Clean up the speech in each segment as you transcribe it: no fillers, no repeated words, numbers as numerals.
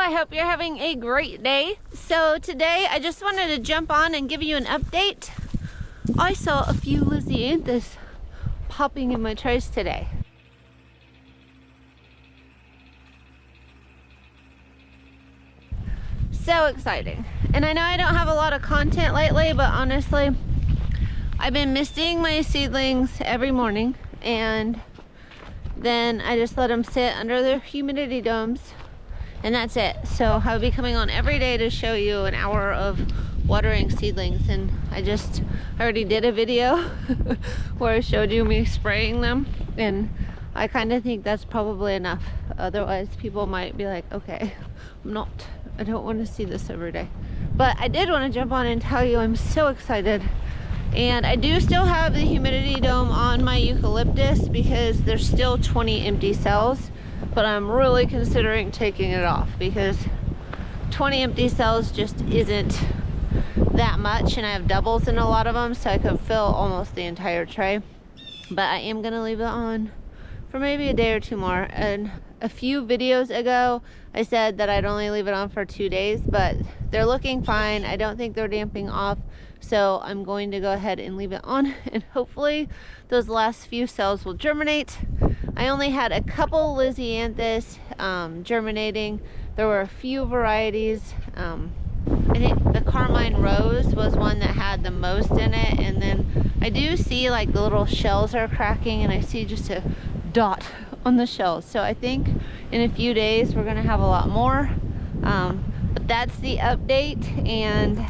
I hope you're having a great day. So today I just wanted to jump on and give you an update. I saw a few Lisianthus popping in my trays today. So exciting. And I know I don't have a lot of content lately, but honestly, I've been misting my seedlings every morning, and then I just let them sit under their humidity domes, and that's it. So I'll be coming on every day to show you an hour of watering seedlings. And I already did a video where I showed you me spraying them, and I kind of think that's probably enough. Otherwise people might be like, okay, I don't want to see this every day. But I did want to jump on and tell you I'm so excited. And I do still have the humidity dome on my eucalyptus because there's still 20 empty cells, but I'm really considering taking it off because 20 empty cells just isn't that much, and I have doubles in a lot of them, so I could fill almost the entire tray. But I am gonna leave it on for maybe a day or two more. And a few videos ago I said that I'd only leave it on for 2 days, but they're looking fine. I don't think they're damping off, so I'm going to go ahead and leave it on, and hopefully those last few cells will germinate. I only had a couple Lisianthus germinating. There were a few varieties. I think the Carmine Rose was one that had the most in it, and then I do see like the little shells are cracking, and I see just a dot on the shells. So I think in a few days we're gonna have a lot more. But that's the update, and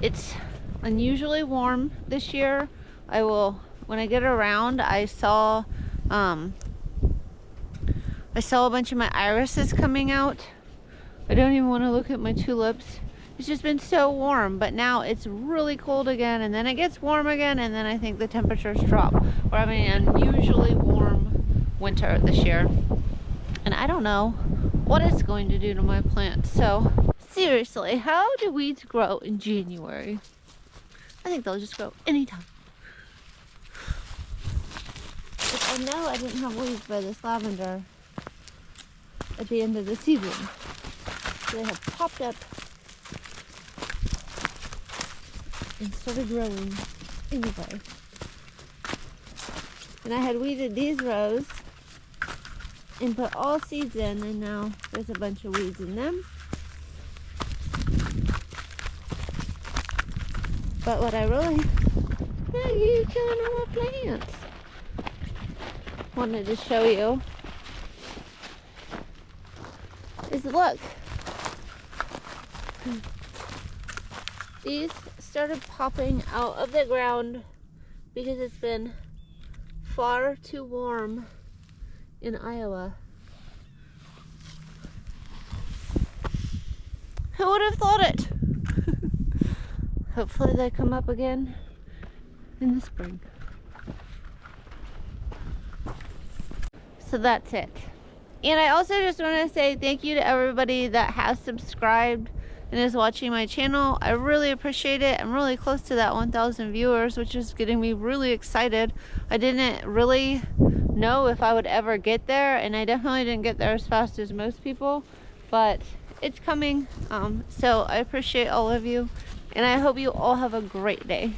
it's unusually warm this year. When I get around, I saw a bunch of my irises coming out. I don't even want to look at my tulips. It's just been so warm, but now it's really cold again, and then it gets warm again, and then I think the temperatures drop. We're having an unusually warm winter this year, and I don't know what it's going to do to my plants. So seriously, how do weeds grow in January? I think they'll just grow anytime. If I know I didn't have weeds by this lavender at the end of the season. They have popped up and started growing anyway. And I had weeded these rows and put all seeds in, and now there's a bunch of weeds in them. But what I really you killing all my plants wanted to show you is, look, these started popping out of the ground because it's been far too warm in Iowa. Who would have thought it? Hopefully they come up again in the spring. So that's it. And I also just want to say thank you to everybody that has subscribed and is watching my channel. I really appreciate it. I'm really close to that 1,000 viewers, which is getting me really excited. I didn't really know if I would ever get there, and I definitely didn't get there as fast as most people, but it's coming. So I appreciate all of you, and I hope you all have a great day.